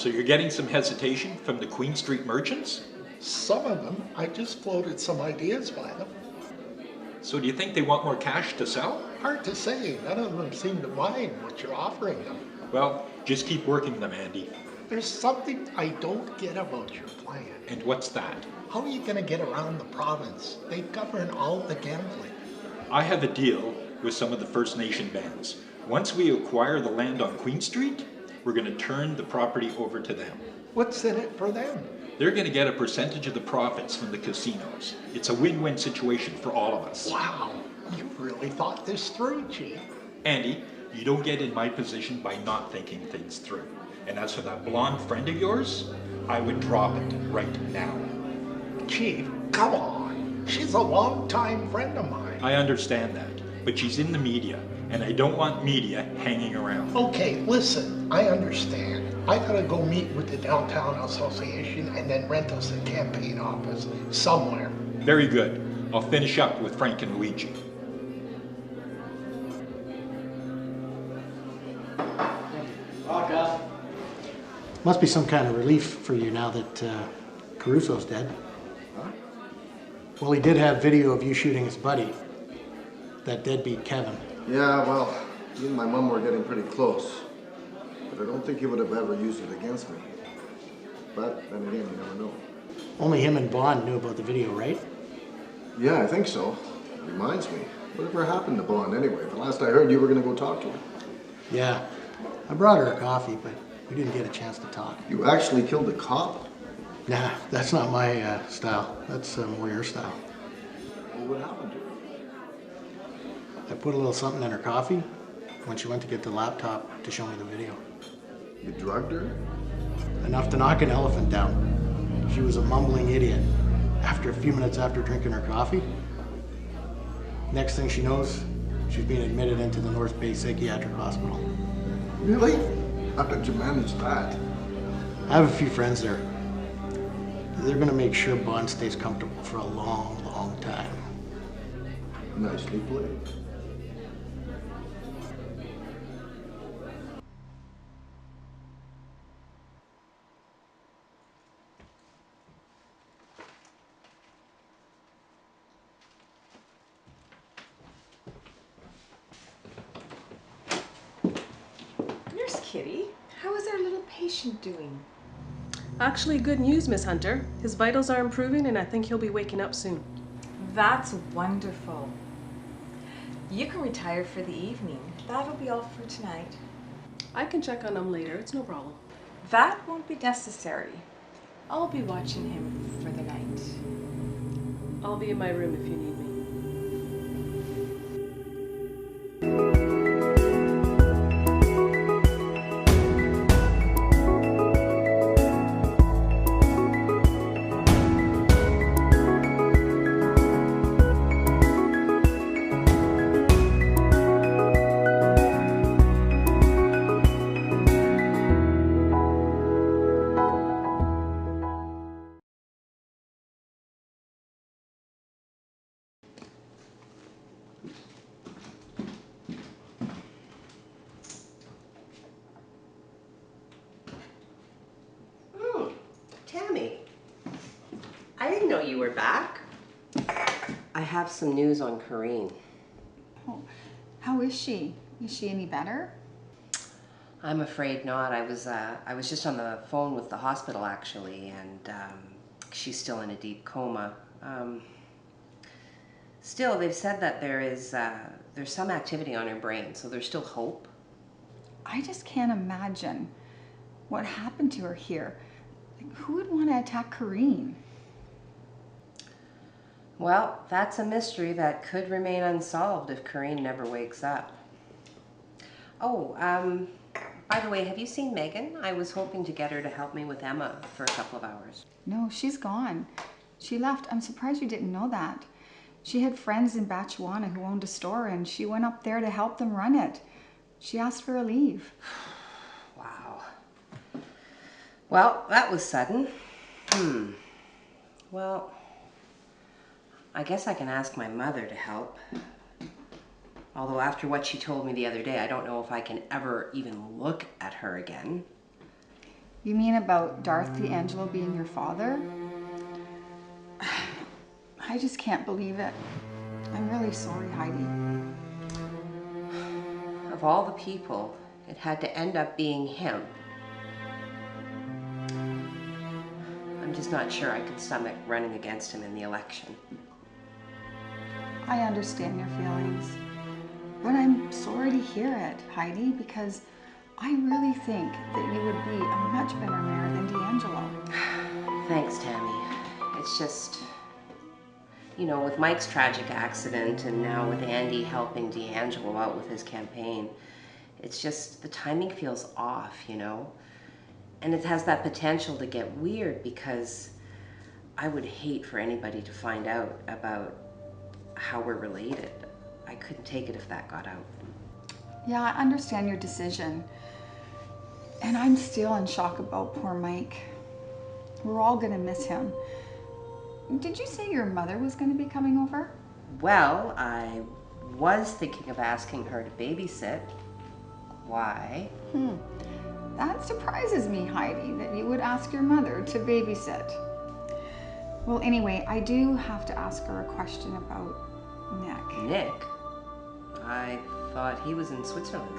So you're getting some hesitation from the Queen Street merchants? Some of them. I just floated some ideas by them. So do you think they want more cash to sell? Hard to say. None of them seem to mind what you're offering them. Well, just keep working them, Andy. There's something I don't get about your plan. And what's that? How are you going to get around the province? They govern all the gambling. I have a deal with some of the First Nation bands. Once we acquire the land on Queen Street, we're going to turn the property over to them. What's in it for them? They're going to get a percentage of the profits from the casinos. It's a win-win situation for all of us. Wow, you really thought this through, Chief. Andy, you don't get in my position by not thinking things through. And as for that blonde friend of yours, I would drop it right now. Chief, come on. She's a long-time friend of mine. I understand that, but she's in the media, and I don't want media hanging around. Okay, listen, I understand. I gotta go meet with the Downtown Association and then rent us a campaign office somewhere. Very good. I'll finish up with Frank and Luigi. Must be some kind of relief for you now that Caruso's dead. Huh? Well, he did have video of you shooting his buddy, that deadbeat Kevin. Yeah, well, me and my mom were getting pretty close. But I don't think he would have ever used it against me. But then again, you never know. Only him and Bond knew about the video, right? Yeah, I think so. Reminds me. Whatever happened to Bond anyway? The last I heard, you were going to go talk to him. Yeah. I brought her a coffee, but we didn't get a chance to talk. You actually killed a cop? Nah, that's not my style. That's more your style. Well, what happened to her? I put a little something in her coffee when she went to get the laptop to show me the video. You drugged her? Enough to knock an elephant down. She was a mumbling idiot. After a few minutes after drinking her coffee, next thing she knows, she's being admitted into the North Bay Psychiatric Hospital. Really? How did you manage that? I have a few friends there. They're gonna make sure Bond stays comfortable for a long, long time. Nicely played. Nurse Kitty, how is our little patient doing? Actually, good news, Miss Hunter. His vitals are improving and I think he'll be waking up soon. That's wonderful. You can retire for the evening. That'll be all for tonight. I can check on him later, it's no problem. That won't be necessary. I'll be watching him for the night. I'll be in my room if you need me. Tami, I didn't know you were back. I have some news on Corrine. Oh, how is she? Is she any better? I'm afraid not. I was just on the phone with the hospital actually, and she's still in a deep coma. Still, they've said that there's some activity on her brain, so there's still hope. I just can't imagine what happened to her here. Like, who would want to attack Corrine? Well, that's a mystery that could remain unsolved if Corrine never wakes up. Oh, by the way, have you seen Megan? I was hoping to get her to help me with Emma for a couple of hours. No, she's gone. She left. I'm surprised you didn't know that. She had friends in Batchewana who owned a store, and she went up there to help them run it. She asked for a leave. Wow. Well, that was sudden. Well, I guess I can ask my mother to help. Although after what she told me the other day, I don't know if I can ever even look at her again. You mean about Darth DiAngelo being your father? I just can't believe it. I'm really sorry, Heidi. Of all the people, it had to end up being him. I'm just not sure I could stomach running against him in the election. I understand your feelings, but I'm sorry to hear it, Heidi, because I really think that you would be a much better mayor than DiAngelo. Thanks, Tammy. It's just, you know, with Mike's tragic accident and now with Andy helping DiAngelo out with his campaign, it's just the timing feels off, you know? And it has that potential to get weird because I would hate for anybody to find out about how we're related. I couldn't take it if that got out. Yeah, I understand your decision. And I'm still in shock about poor Mike. We're all gonna miss him. Did you say your mother was gonna be coming over? Well, I was thinking of asking her to babysit. Why? That surprises me, Heidi, that you would ask your mother to babysit. Well, anyway, I do have to ask her a question about Nick. Nick? I thought he was in Switzerland.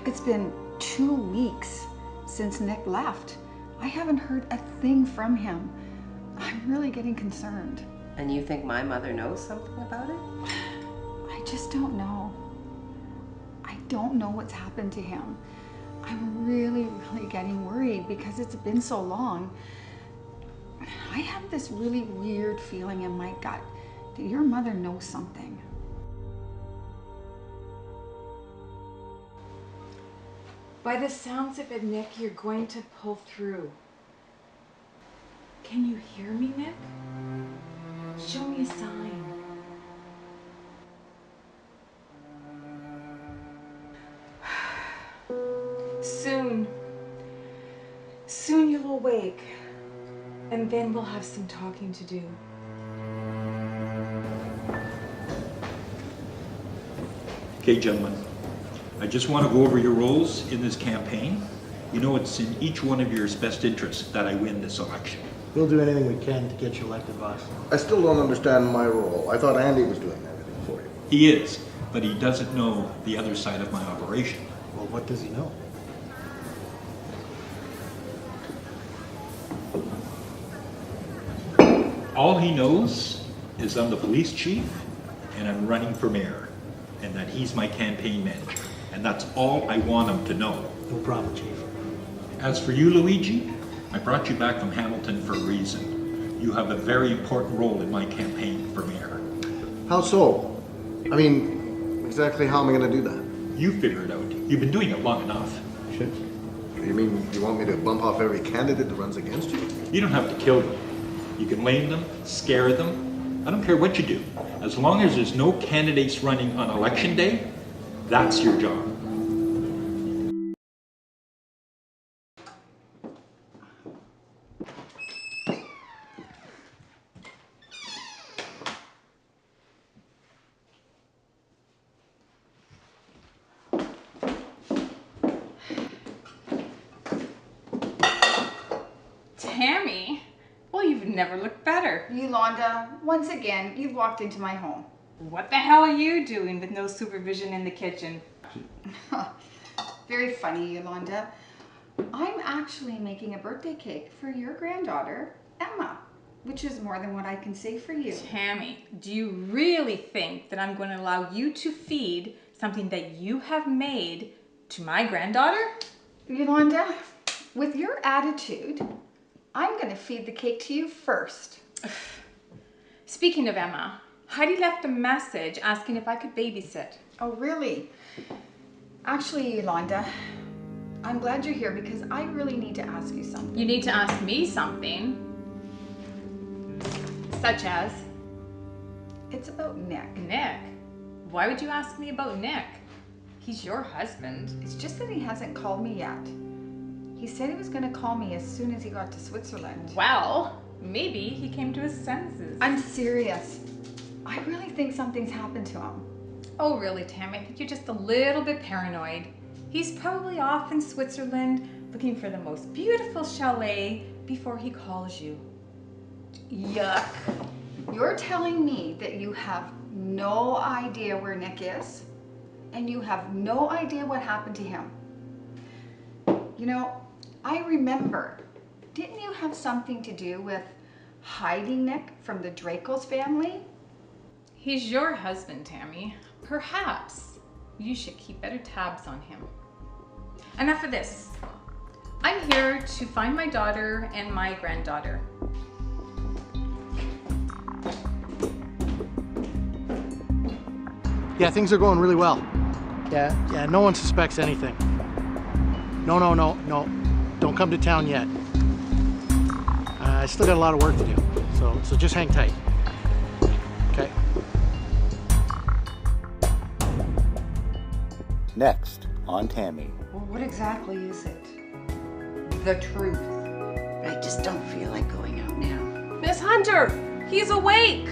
It's been 2 weeks since Nick left. I haven't heard a thing from him. I'm really getting concerned. And you think my mother knows something about it? I just don't know. I don't know what's happened to him. I'm really getting worried because it's been so long. I have this really weird feeling in my gut that your mother knows something. By the sounds of it, Nick, you're going to pull through. Can you hear me, Nick? Show me a sign. Soon you'll awake, and then we'll have some talking to do. Okay, gentlemen, I just want to go over your roles in this campaign. You know it's in each one of your best interests that I win this election. We'll do anything we can to get you elected, boss. I still don't understand my role. I thought Andy was doing everything for you. He is, but he doesn't know the other side of my operation. Well, what does he know? All he knows is I'm the police chief and I'm running for mayor, and that he's my campaign manager. And that's all I want him to know. No problem, Chief. As for you, Luigi, I brought you back from Hamilton for a reason. You have a very important role in my campaign for mayor. How so? I mean, exactly how am I going to do that? You figure it out. You've been doing it long enough. Shit. You mean you want me to bump off every candidate that runs against you? You don't have to kill them. You can lame them, scare them. I don't care what you do. As long as there's no candidates running on election day, that's your job. Tammy? Well, you've never looked better. Yolanda, once again, you've walked into my home. What the hell are you doing with no supervision in the kitchen? Very funny, Yolanda. I'm actually making a birthday cake for your granddaughter, Emma, which is more than what I can say for you. Tammy, do you really think that I'm going to allow you to feed something that you have made to my granddaughter? Yolanda, with your attitude, I'm going to feed the cake to you first. Speaking of Emma, Heidi left a message asking if I could babysit. Oh, really? Actually, Yolanda, I'm glad you're here because I really need to ask you something. You need to ask me something. Such as? It's about Nick. Nick? Why would you ask me about Nick? He's your husband. It's just that he hasn't called me yet. He said he was going to call me as soon as he got to Switzerland. Well, maybe he came to his senses. I'm serious. I really think something's happened to him. Oh, really, Tammy? I think you're just a little bit paranoid. He's probably off in Switzerland looking for the most beautiful chalet before he calls you. Yuck. You're telling me that you have no idea where Nick is, and you have no idea what happened to him. You know, I remember, didn't you have something to do with hiding Nick from the Draco's family? He's your husband, Tami. Perhaps you should keep better tabs on him. Enough of this. I'm here to find my daughter and my granddaughter. Yeah, things are going really well. Yeah, no one suspects anything. No. Don't come to town yet. I still got a lot of work to do, so just hang tight. Okay? Next on Tami. Well, what exactly is it? The truth. I just don't feel like going out now. Miss Hunter, he's awake.